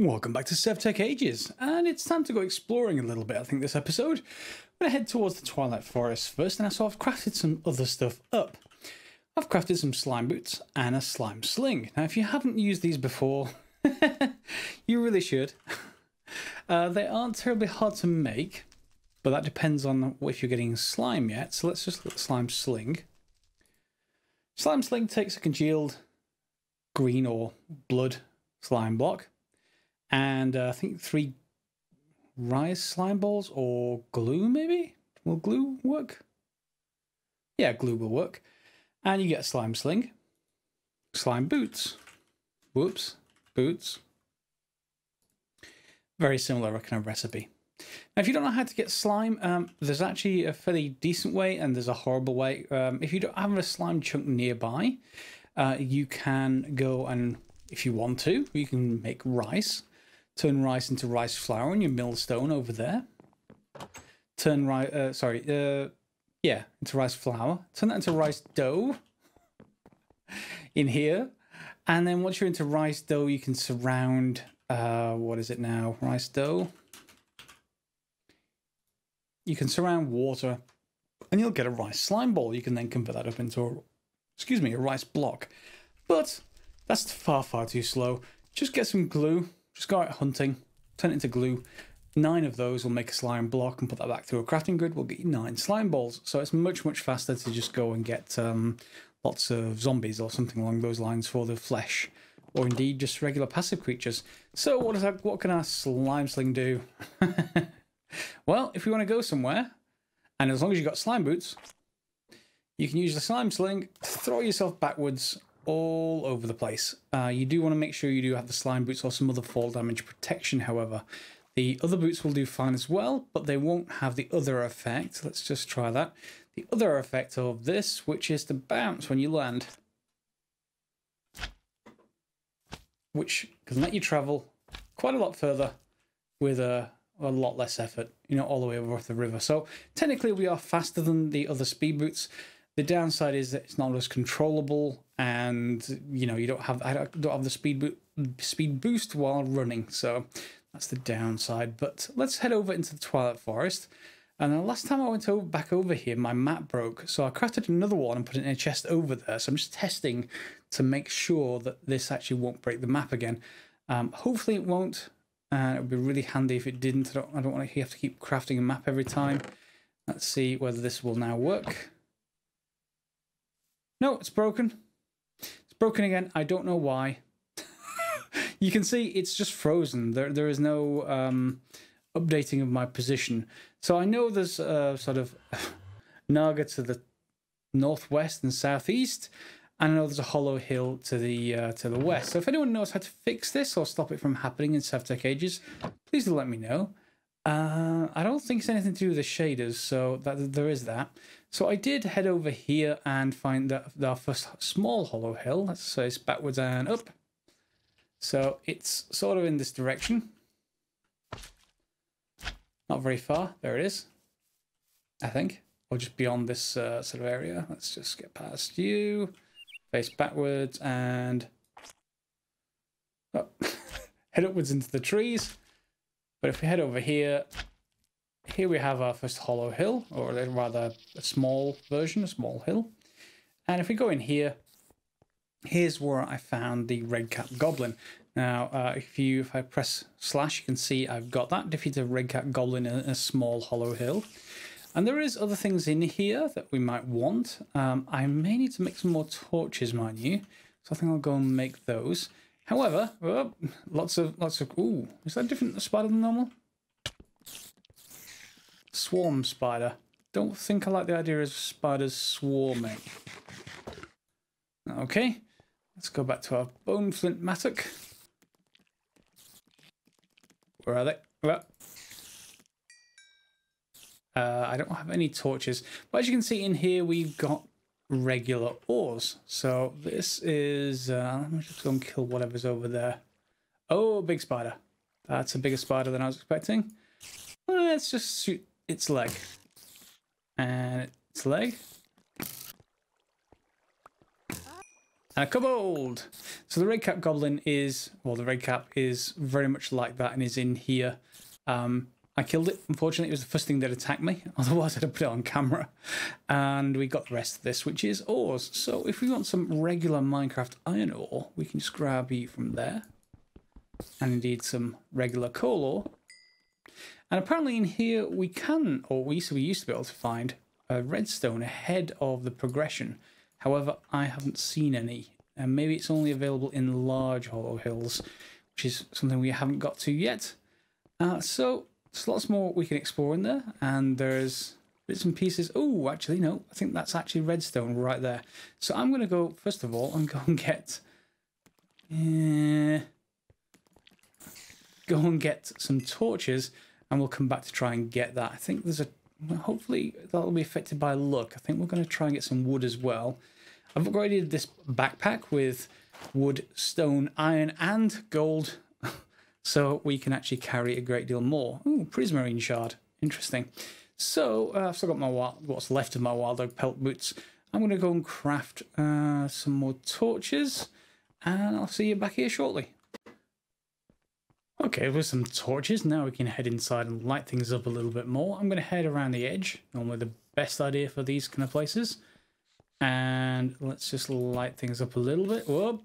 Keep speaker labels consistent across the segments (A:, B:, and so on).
A: Welcome back to Sevtech Ages, and it's time to go exploring a little bit, I think, this episode. I'm going to head towards the Twilight Forest first, and so I've crafted some other stuff up. I've crafted some slime boots and a slime sling. Now, if you haven't used these before, you really should. They aren't terribly hard to make, but that depends on if you're getting slime yet. So let's just look at the slime sling. Slime sling takes a congealed green or blood slime block. And I think 3 rise slime balls or glue, maybe? Will glue work? Yeah, glue will work. And you get a slime sling. Slime boots. Whoops. Boots. Very similar kind of recipe. Now, if you don't know how to get slime, there's actually a fairly decent way and there's a horrible way. If you don't have a slime chunk nearby, you can go and, if you want to, you can make rice. Turn rice into rice flour in your millstone over there. Turn rice, into rice flour. Turn that into rice dough in here. And then once you're into rice dough, you can surround, what is it now? Rice dough. You can surround water and you'll get a rice slime ball. You can then convert that up into a rice block. But that's far, far too slow. Just get some glue. Just go out hunting, turn it into glue. 9 of those will make a slime block and put that back through a crafting grid. We'll get you 9 slime balls. So it's much, much faster to just go and get lots of zombies or something along those lines for the flesh. Or indeed just regular passive creatures. So what can our slime sling do? Well, if you want to go somewhere, and as long as you've got slime boots, you can use the slime sling to throw yourself backwards all over the place. You do want to make sure you do have the slime boots or some other fall damage protection, however. The other boots will do fine as well, but they won't have the other effect. Let's just try that. The other effect of this, which is to bounce when you land, which can let you travel quite a lot further with a lot less effort, all the way over the river. So technically we are faster than the other speed boots. The downside is that it's not as controllable, and I don't have the speed boost while running, so that's the downside. But let's head over into the Twilight Forest. And the last time I went back over here, my map broke, so I crafted another one and put it in a chest over there. So I'm just testing to make sure that this actually won't break the map again. Hopefully it won't. It would be really handy if it didn't. I don't want to have to keep crafting a map every time. Let's see whether this will now work. No, it's broken. It's broken again. I don't know why. You can see it's just frozen. There is no updating of my position. So I know there's sort of Naga to the northwest and southeast, and I know there's a hollow hill to the west. So if anyone knows how to fix this or stop it from happening in Sevtech Ages, please do let me know. I don't think it's anything to do with the shaders, so there is that. So I did head over here and find that our first small hollow hill. Let's say it's backwards and up. So it's sort of in this direction. Not very far. There it is, I think. Or just beyond this sort of area. Let's just get past you. Face backwards and head upwards into the trees. But if we head over here, here we have our first hollow hill, or rather a small version, a small hill. And if we go in here, here's where I found the red cap goblin. Now, if I press slash, you can see I've got that. Defeat a red cap goblin in a small hollow hill. And there is other things in here that we might want. I may need to make some more torches, mind you. So I think I'll go and make those. However, lots of, ooh, is that a different spider than normal? Swarm spider. Don't think I like the idea of spiders swarming. Okay, let's go back to our bone flint mattock. Where are they? Well, I don't have any torches, but as you can see in here, we've got regular ores. So this is, let me just go and kill whatever's over there. Oh, big spider. That's a bigger spider than I was expecting. Let's just shoot its leg. And its leg. And a kobold! So the red cap goblin is, well, the red cap is very much like that and is in here. I killed it. Unfortunately, it was the first thing that attacked me. Otherwise, I'd have put it on camera. And we got the rest of this, which is ores. So if we want some regular Minecraft iron ore, we can just grab it from there. And indeed some regular coal ore. And apparently in here we can, or we used to be able to find a redstone ahead of the progression. However, I haven't seen any. And maybe it's only available in large hollow hills, which is something we haven't got to yet. So there's lots more we can explore in there. And there's bits and pieces. Oh, actually, no. I think that's actually redstone right there. So I'm going to go, first of all, and go and get... go and get some torches, and we'll come back to try and get that. I think there's a... hopefully that'll be affected by luck. I think we're going to try and get some wood as well. I've upgraded this backpack with wood, stone, iron, and gold, so we can actually carry a great deal more. Ooh, prismarine shard. Interesting. So, I've still got my what's left of my wild dog pelt boots. I'm going to go and craft some more torches, and I'll see you back here shortly. Okay, with some torches, now we can head inside and light things up a little bit more. I'm going to head around the edge, normally the best idea for these kind of places. And let's just light things up a little bit. Whoop.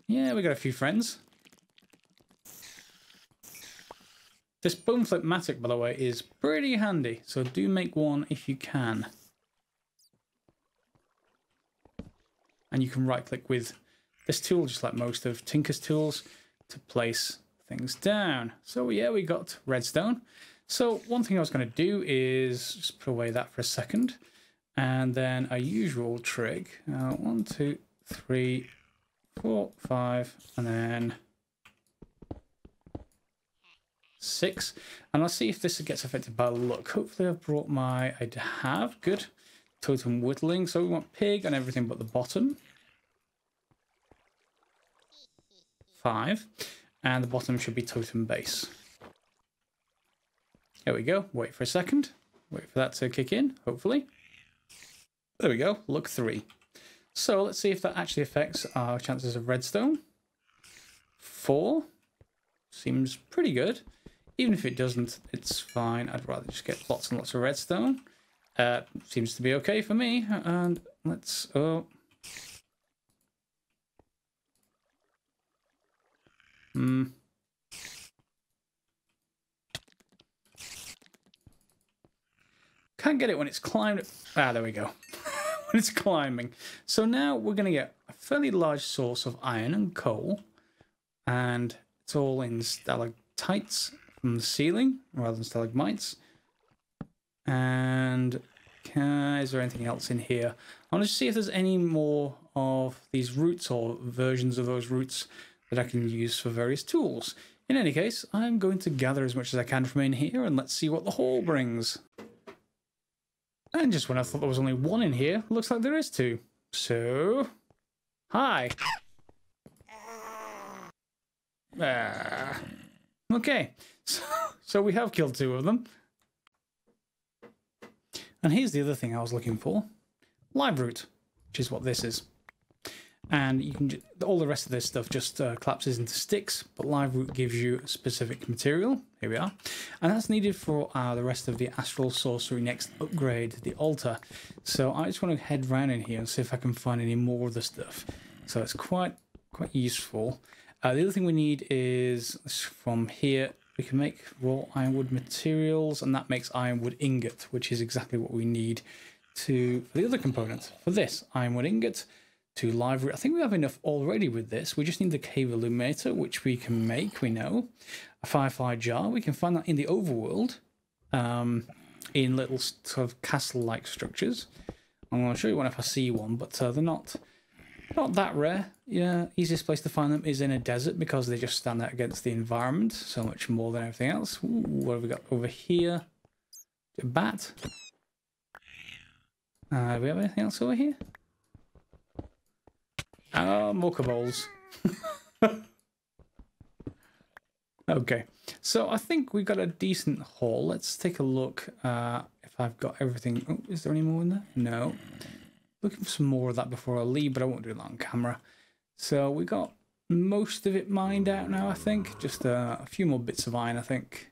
A: Yeah, we got a few friends. This bone flip mattock, by the way, is pretty handy, so do make one if you can. And you can right click with this tool, just like most of Tinker's tools, to place things down. So yeah, we got redstone. So one thing I was going to do is just put away that for a second, and then a usual trick. 1, 2, 3, 4, 5, and then 6. And I'll see if this gets affected by luck. Hopefully I've brought my... I have. Good. Totem whittling. So we want pig on everything but the bottom. 5. And the bottom should be totem base. There we go. Wait for a second. Wait for that to kick in, hopefully. There we go. Luck 3. So let's see if that actually affects our chances of redstone. 4. Seems pretty good. Even if it doesn't, it's fine. I'd rather just get lots and lots of redstone. Seems to be okay for me. And let's... oh. Can't get it when it's climbed. Ah, there we go. When it's climbing. So now we're going to get a fairly large source of iron and coal. And it's all in stalactites from the ceiling rather than stalagmites. And is there anything else in here? I want to see if there's any more of these roots or versions of those roots that I can use for various tools. In any case, I'm going to gather as much as I can from in here, and let's see what the haul brings. And just when I thought there was only one in here, looks like there is 2. So, hi. Okay, so we have killed 2 of them. And here's the other thing I was looking for. Live root, which is what this is. And you can all the rest of this stuff just collapses into sticks, but live root gives you specific material. Here we are, and that's needed for the rest of the astral sorcery next upgrade, the altar. So I just want to head round in here and see if I can find any more of the stuff. So it's quite useful. The other thing we need is from here we can make raw ironwood materials, and that makes ironwood ingot, which is exactly what we need for the other component. For this ironwood ingot. To live root. I think we have enough already with this. We just need the cave illuminator, which we can make, we know. A firefly jar. We can find that in the overworld, in little sort of castle-like structures. I'm going to show you one if I see one, but they're not that rare. Yeah, easiest place to find them is in a desert because they just stand out against the environment so much more than everything else. Ooh, what have we got over here? A bat. Do we have anything else over here? More kobolds. Okay, so I think we've got a decent haul. Let's take a look if I've got everything. Oh, is there any more in there? No. looking for some more of that before I leave, but I won't do that on camera. So we got most of it mined out now, I think. Just a few more bits of iron, I think.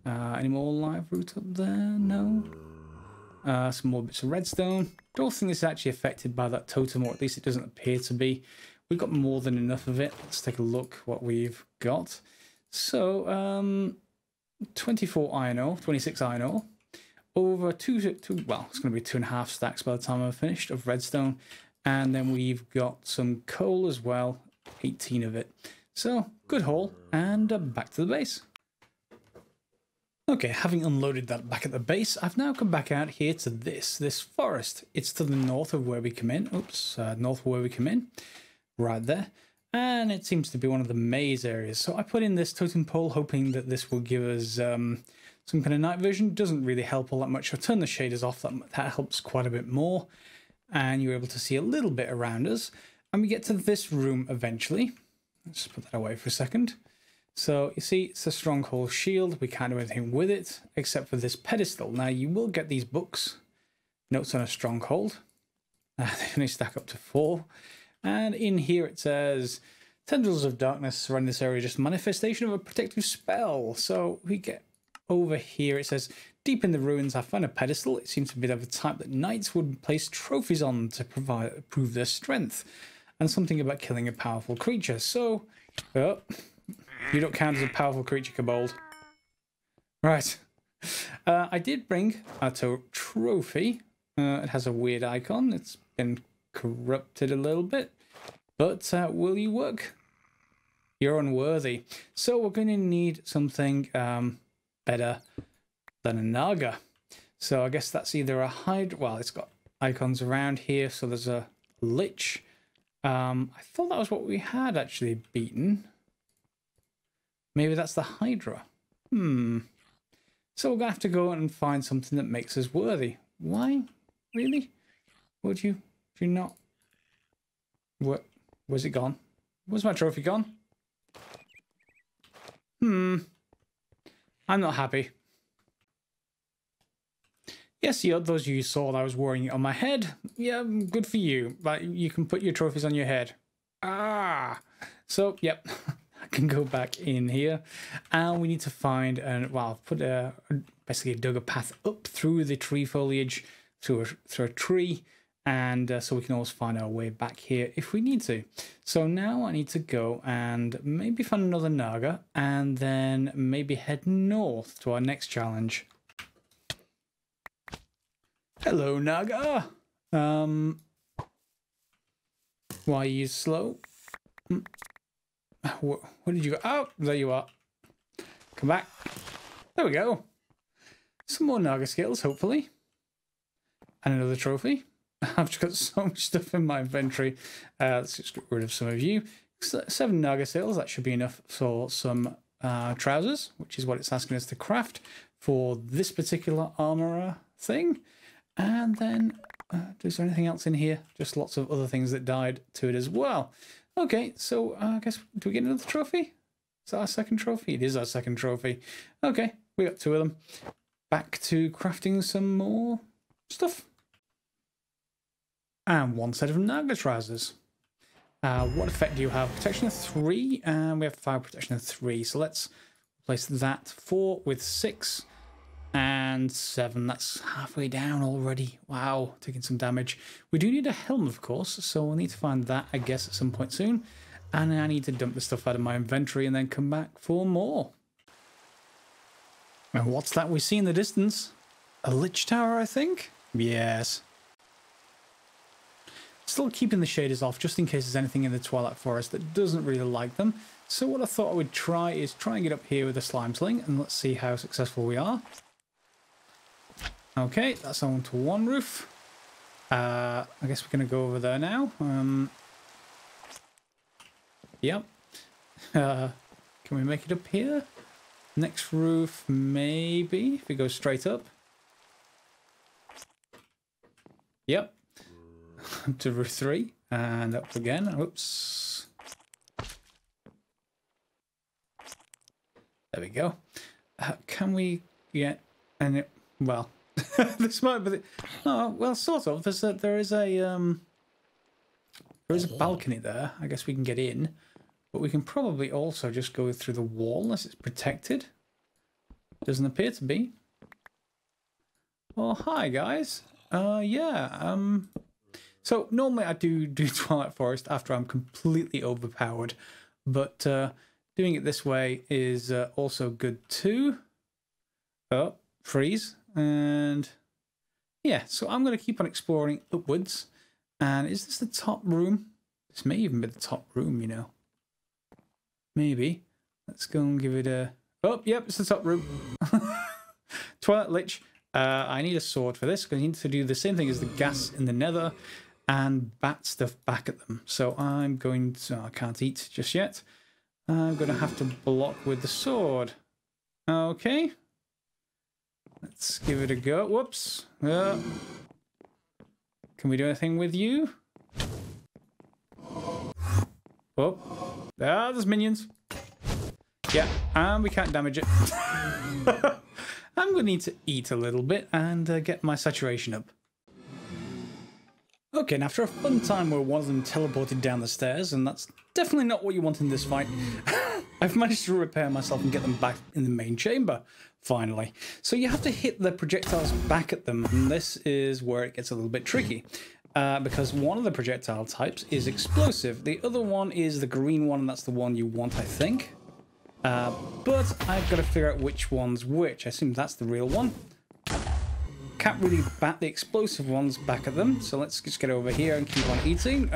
A: Any more live root up there? No. Some more bits of redstone. Don't think this is actually affected by that totem, or at least it doesn't appear to be. We've got more than enough of it. Let's take a look what we've got. So, 24 iron ore, 26 iron ore. Over two, well, it's going to be 2.5 stacks by the time I'm finished of redstone. And then we've got some coal as well, 18 of it. So, good haul, and back to the base. Okay, having unloaded that back at the base, I've now come back out here to this forest. It's to the north of where we come in. Oops, north of where we come in. Right there. And it seems to be one of the maze areas. So I put in this totem pole hoping that this will give us some kind of night vision. Doesn't really help all that much. I turn the shaders off. That helps quite a bit more. And you're able to see a little bit around us. And we get to this room eventually. Let's put that away for a second. So you see, it's a Stronghold Shield. We can't do anything with it except for this pedestal. Now you will get these books, Notes on a Stronghold. They only stack up to 4. And in here it says, Tendrils of Darkness surrounding this area, just manifestation of a protective spell. So we get over here, it says, deep in the ruins I found a pedestal. It seems to be of a type that knights would place trophies on to prove their strength. And something about killing a powerful creature. So, you don't count as a powerful creature, Kobold. Right. I did bring a trophy. It has a weird icon. It's been corrupted a little bit. But will you work? You're unworthy. So we're going to need something better than a Naga. So I guess that's either a Hydra. Well, it's got icons around here. So there's a Lich. I thought that was what we had actually beaten. Maybe that's the Hydra. So we're going to have to go and find something that makes us worthy. Why? Really? Would you not? What? Where's it gone? Where's my trophy gone? I'm not happy. Yes, those of you saw that I was wearing it on my head. Yeah, good for you. But you can put your trophies on your head. So, yep. I can go back in here. And we need to find, well, basically dug a path up through the tree foliage, through a tree. And so we can always find our way back here if we need to. So now I need to go and maybe find another Naga. And then maybe head north to our next challenge. Hello, Naga. Why are you slow? Where did you go? Oh, there you are. Come back. There we go. Some more Naga skills, hopefully. And another trophy. I've just got so much stuff in my inventory. Let's just get rid of some of you. 7 Naga skills. That should be enough for some trousers, which is what it's asking us to craft for this particular armorer thing. And then, is there anything else in here? Just lots of other things that died to it as well. Okay, so I guess, do we get another trophy? Is that our second trophy? It is our second trophy. Okay, we got 2 of them. Back to crafting some more stuff. And 1 set of Naga trousers. What effect do you have? Protection of 3, and we have fire protection of 3. So let's replace that 4 with 6. And 7, that's halfway down already. Wow, taking some damage. We do need a helm, of course, so we'll need to find that, I guess, at some point soon. And I need to dump the stuff out of my inventory and then come back for more. And what's that we see in the distance? A Lich Tower, I think? Yes. Still keeping the shaders off, just in case there's anything in the Twilight Forest that doesn't really like them. So what I thought I would try is try and get up here with a slime sling, and let's see how successful we are. Okay, that's onto 1 roof. I guess we're going to go over there now. Yep. Can we make it up here? Next roof, maybe, if we go straight up. Yep. To roof 3, and up again. Oops. There we go. Can we get... well... This might be. Oh well, sort of. There is a balcony there. I guess we can get in, but we can probably also just go through the wall unless it's protected. Doesn't appear to be. Well, hi guys. Yeah. So normally I do Twilight Forest after I'm completely overpowered, but doing it this way is also good too. Oh, freeze. And yeah, so I'm going to keep on exploring upwards. And is this the top room? This may even be the top room, you know. Maybe. Let's go and give it a... Oh, yep, it's the top room. Twilight Lich. I need a sword for this because I need to do the same thing as the gas in the nether and bat stuff back at them. So I'm going to... I can't eat just yet. I'm going to have to block with the sword. Okay. Let's give it a go. Whoops. Can we do anything with you? Oh. Ah, there's minions. Yeah, and we can't damage it. I'm going to need to eat a little bit and get my saturation up. Okay, and after a fun time where one of them teleported down the stairs, and that's definitely not what you want in this fight, I've managed to repair myself and get them back in the main chamber, finally. So you have to hit the projectiles back at them, and this is where it gets a little bit tricky. Because one of the projectile types is explosive. The other one is the green one, and that's the one you want, I think. But I've got to figure out which one's which. I assume that's the real one. Can't really bat the explosive ones back at them, so let's just get over here and keep on eating.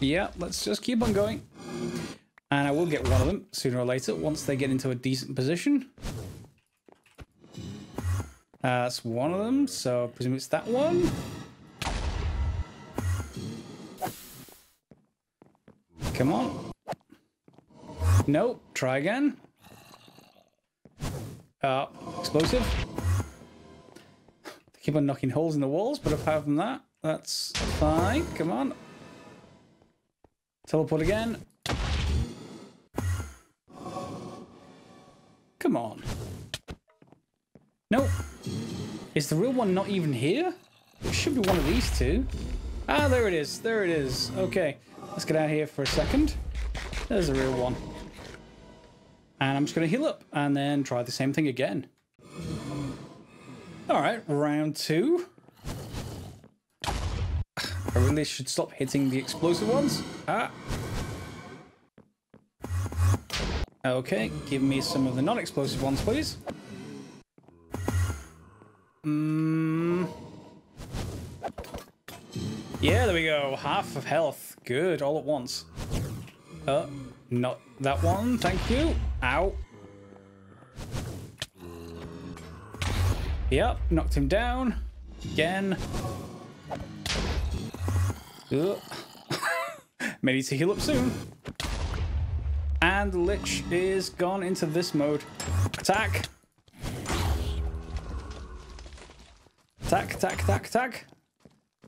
A: Yeah, let's just keep on going. And I will get one of them sooner or later once they get into a decent position. That's one of them, so I presume it's that one. Come on. Nope, try again. Explosive. They keep on knocking holes in the walls, but apart from that, that's fine. Come on. Teleport again. Come on. Nope. Is the real one not even here? It should be one of these two. Ah, there it is. There it is. Okay. Let's get out of here for a second. There's the real one. And I'm just going to heal up and then try the same thing again. Alright, round 2. I really should stop hitting the explosive ones. Okay, give me some of the non-explosive ones, please. Yeah, there we go. Half of health. Good, all at once. Not that one. Thank you. Ow. Yep, knocked him down. Again. May need to heal up soon. And the Lich is gone into this mode. Attack. Attack, attack, attack, attack.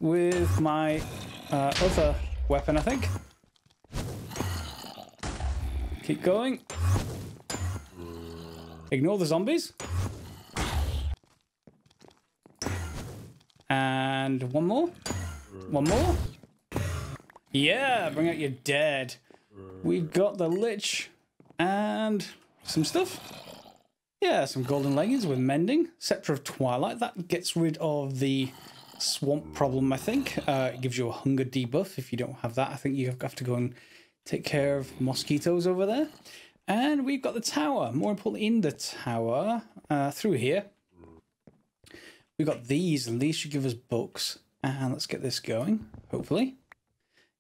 A: With my other weapon, I think. Keep going. Ignore the zombies. And one more. One more. Yeah, bring out your dead. We've got the Lich and some stuff. Yeah, some golden leggings with mending. Scepter of Twilight. That gets rid of the swamp problem, I think. It gives you a hunger debuff. If you don't have that, I think you have to go and take care of mosquitoes over there. And we've got the tower. More importantly, in the tower, through here, we've got these, and these should give us books. And let's get this going, hopefully.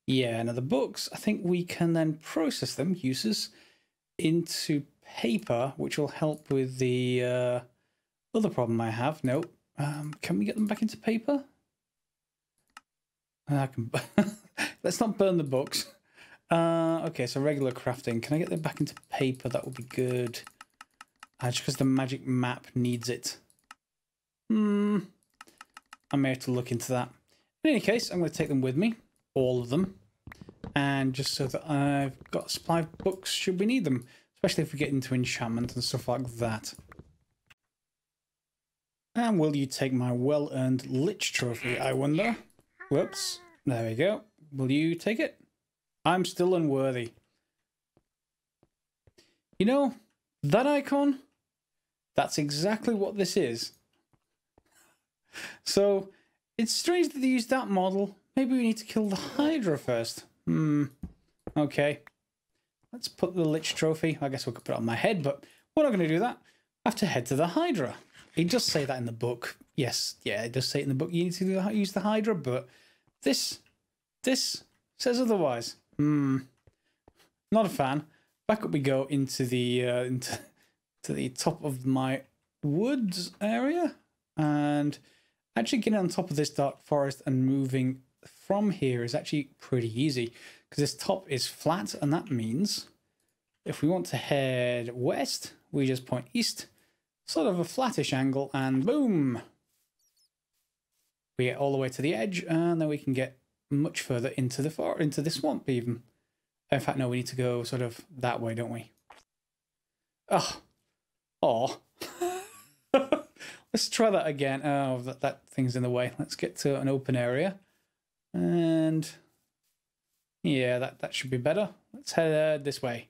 A: Yeah, now the books, I think we can then process them, uses, into paper, which will help with the other problem I have. Nope. Can we get them back into paper? Let's not burn the books. Okay, so regular crafting. Can I get them back into paper? That would be good. Just because the magic map needs it. I may have to look into that. In any case, I'm going to take them with me. All of them. And just so that I've got a supply of books should we need them. Especially if we get into enchantment and stuff like that. And will you take my well-earned Lich Trophy, I wonder? Whoops. There we go. Will you take it? I'm still unworthy. You know, that icon, that's exactly what this is. So, it's strange that they used that model. Maybe we need to kill the Hydra first. Okay. Let's put the Lich Trophy. I guess we could put it on my head, but we're not going to do that. I have to head to the Hydra. It does say that in the book. Yes, yeah, it does say it in the book. You need to use the Hydra, but this says otherwise. Not a fan. Back up we go into the into the top of my woods area, and actually getting on top of this dark forest and moving from here is actually pretty easy because this top is flat, and that means if we want to head west, we just point east, sort of a flattish angle, and boom, we get all the way to the edge, and then we can get much further into the swamp even. In fact, no, we need to go sort of that way, don't we? Oh. Let's try that again. Oh, that thing's in the way. Let's get to an open area. And yeah, that should be better. Let's head this way.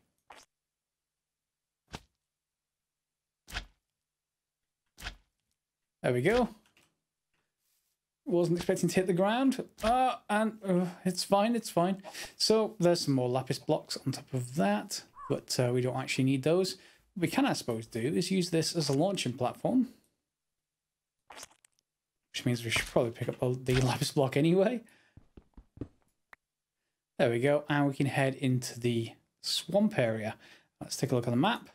A: There we go. Wasn't expecting to hit the ground. It's fine, it's fine. So there's some more lapis blocks on top of that, but we don't actually need those. What we can, I suppose, do is use this as a launching platform, which means we should probably pick up the lapis block anyway. There we go, and we can head into the swamp area. Let's take a look on the map.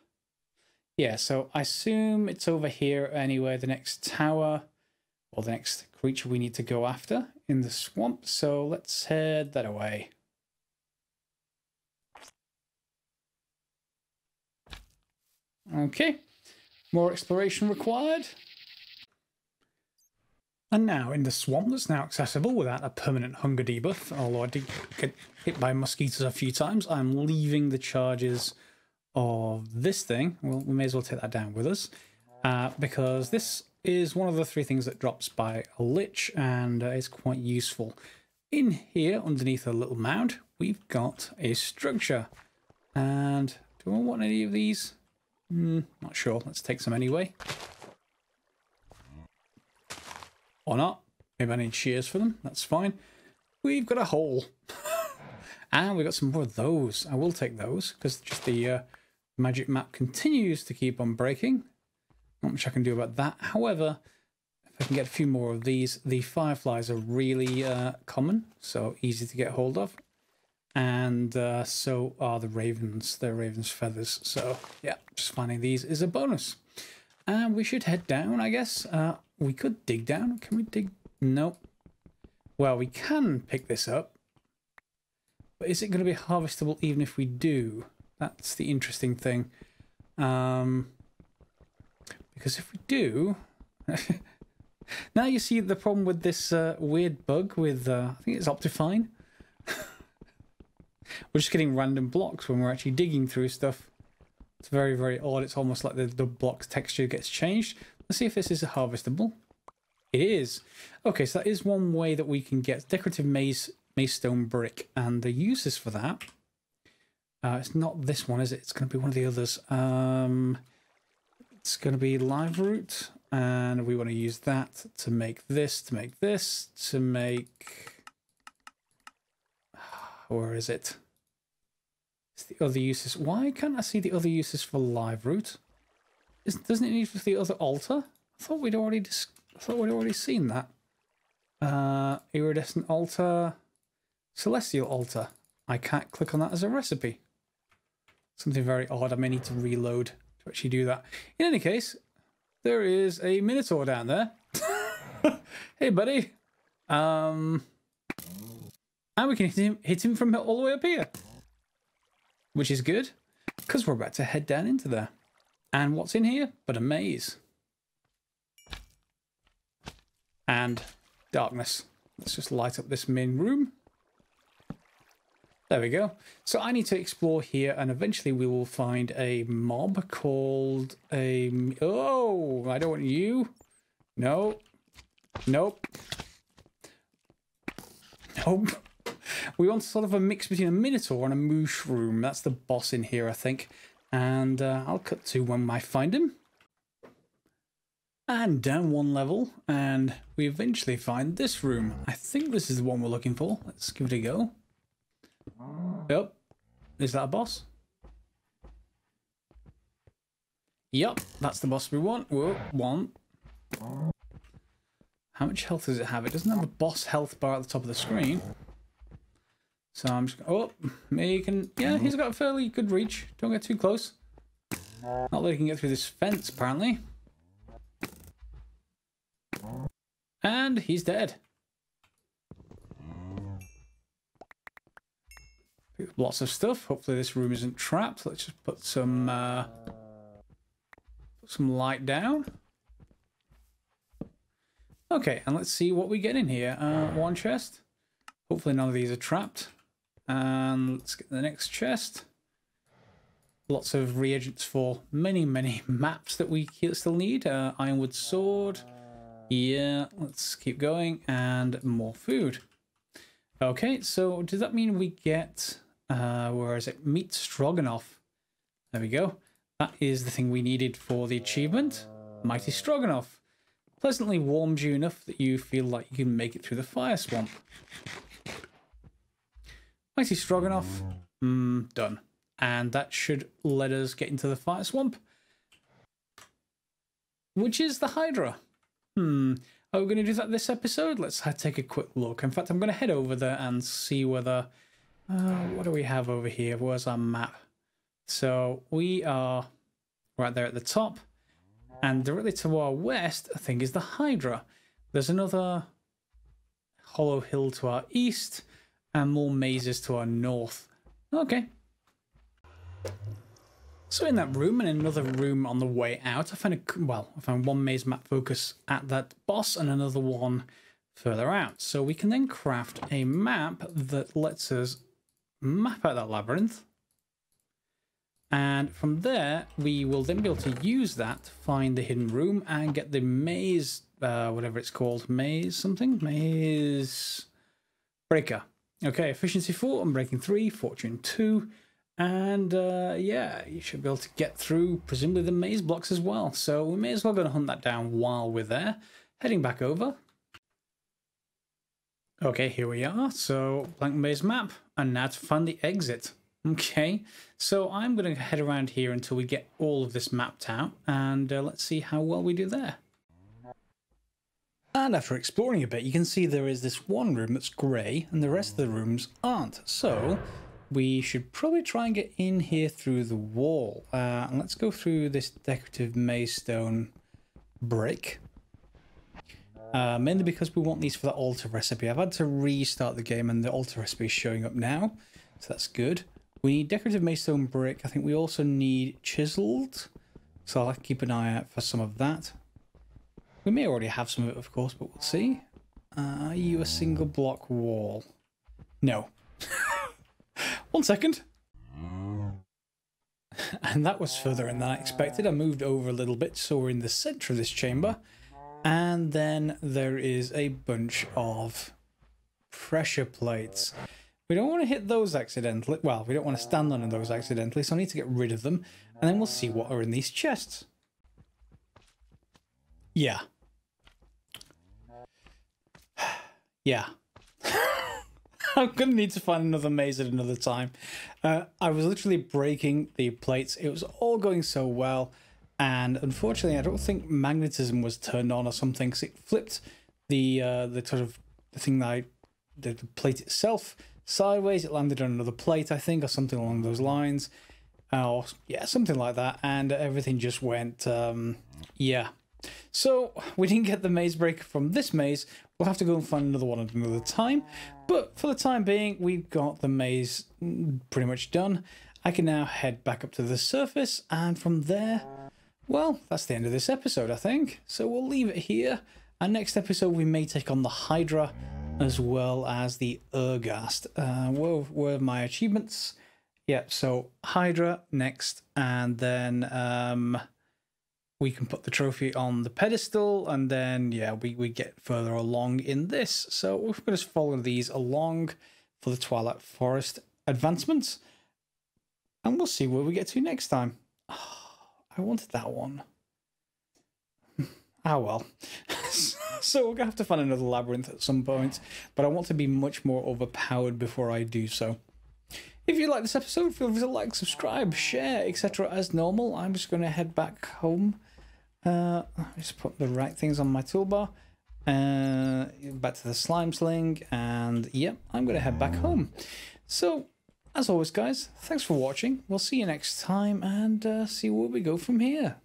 A: Yeah, so I assume it's over here anyway, the next tower, or the next creature we need to go after in the swamp. So let's head that away. Okay, more exploration required. And now in the swamp that's now accessible without a permanent hunger debuff, although I did get hit by mosquitoes a few times, I'm leaving the charges of this thing. Well, we may as well take that down with us, because this is one of the 3 things that drops by a lich, and is quite useful. In here, underneath a little mound, we've got a structure. And do I want any of these? Not sure. Let's take some anyway. Or not. Maybe I need shears for them. That's fine. We've got a hole. And we've got some more of those. I will take those, because just the magic map continues to keep on breaking. Not much I can do about that. However, if I can get a few more of these, the fireflies are really common, so easy to get hold of. And so are the ravens. They're ravens' feathers. So yeah, just finding these is a bonus. And we should head down, I guess. We could dig down. Can we dig? Nope. Well, we can pick this up. But is it going to be harvestable even if we do? That's the interesting thing. Because if we do... Now you see the problem with this weird bug with, I think it's Optifine. We're just getting random blocks when we're actually digging through stuff. It's very, very odd. It's almost like the block's texture gets changed. Let's see if this is harvestable. It is. Okay, so that is one way that we can get decorative maze stone brick, and the uses for that. It's not this one, is it? It's going to be one of the others. It's going to be live root, and we want to use that to make this, to make this, to make... Where is it? It's the other uses. Why can't I see the other uses for live root? Doesn't it need for the other altar? I thought we'd already seen that. Iridescent altar, celestial altar. I can't click on that as a recipe. Something very odd. I may need to reload to actually do that. In any case, there is a Minotaur down there. Hey, buddy. And we can hit him from all the way up here, which is good because we're about to head down into there. And what's in here but a maze and darkness. Let's just light up this main room. There we go. So I need to explore here, and eventually we will find a mob called a... Oh, I don't want you. No. Nope. Nope. We want sort of a mix between a Minotaur and a Mushroom. That's the boss in here, I think. And I'll cut to when I find him. And down one level, and we eventually find this room. I think this is the one we're looking for. Let's give it a go. Yep. Is that a boss? Yep, that's the boss we want. Whoa, one. How much health does it have? It doesn't have a boss health bar at the top of the screen. So I'm just... Oh, maybe you can... Yeah, he's got a fairly good reach. Don't get too close. Not that he can get through this fence, apparently. And he's dead. Lots of stuff. Hopefully this room isn't trapped. Let's just put some light down. Okay, and let's see what we get in here. One chest. Hopefully none of these are trapped. And let's get the next chest. Lots of reagents for many, many maps that we still need. Ironwood sword. Yeah, let's keep going. And more food. Okay, so does that mean we get... where is it? Meat stroganoff. There we go. That is the thing we needed for the achievement. Mighty Stroganoff. Pleasantly warms you enough that you feel like you can make it through the fire swamp. Mighty Stroganoff. Done. And that should let us get into the fire swamp. Which is the Hydra. Are we going to do that this episode? Let's take a quick look. In fact, I'm going to head over there and see whether... what do we have over here? Where's our map? So we are right there at the top. And directly to our west, I think, is the Hydra. There's another hollow hill to our east. And more mazes to our north. Okay. So in that room and another room on the way out, I found one maze map focus at that boss and another one further out. So we can then craft a map that lets us map out that labyrinth. And from there, we will then be able to use that to find the hidden room and get the maze, whatever it's called, maze something? Maze breaker. Okay, efficiency 4, unbreaking 3, fortune 2. And yeah, you should be able to get through presumably the maze blocks as well. So we may as well go and hunt that down while we're there. Heading back over. Okay, here we are. So blank maze map, and now to find the exit. Okay, so I'm going to head around here until we get all of this mapped out, and let's see how well we do there. And after exploring a bit, you can see there is this one room that's grey, and the rest of the rooms aren't. So we should probably try and get in here through the wall. And let's go through this decorative maze stone brick. Mainly because we want these for the altar recipe. I've had to restart the game and the altar recipe is showing up now. So that's good. We need decorative maze stone brick. I think we also need chiseled. So I'll have to keep an eye out for some of that. We may already have some of it, of course, but we'll see. Are you a single block wall? No. 1 second. And that was further in than I expected. I moved over a little bit, so we're in the center of this chamber. And then there is a bunch of pressure plates. We don't want to hit those accidentally. Well, we don't want to stand on those accidentally, so I need to get rid of them. And then we'll see what are in these chests. Yeah. Yeah. I'm going to need to find another maze at another time. I was literally breaking the plates. It was all going so well. And unfortunately, I don't think magnetism was turned on or something, because it flipped the sort of the thing that the plate itself sideways. It landed on another plate, I think, or something along those lines. Or yeah, something like that. And everything just went, yeah. So we didn't get the maze break from this maze. We'll have to go and find another one at another time. But for the time being, we've got the maze pretty much done. I can now head back up to the surface, and from there, well, that's the end of this episode, I think. So we'll leave it here. And next episode, we may take on the Hydra as well as the Urgast. Where are my achievements? Yeah, so Hydra next, and then we can put the trophy on the pedestal, and then, yeah, we get further along in this. So we're going to follow these along for the Twilight Forest advancements, and we'll see where we get to next time. Oh, I wanted that one. Ah, well. So we're going to have to find another labyrinth at some point, but I want to be much more overpowered before I do so. If you like this episode, feel free to like, subscribe, share, etc. as normal. I'm just going to head back home. Just put the right things on my toolbar. Back to the slime sling, and yep, I'm going to head back home. So, as always, guys, thanks for watching. We'll see you next time, and see where we go from here.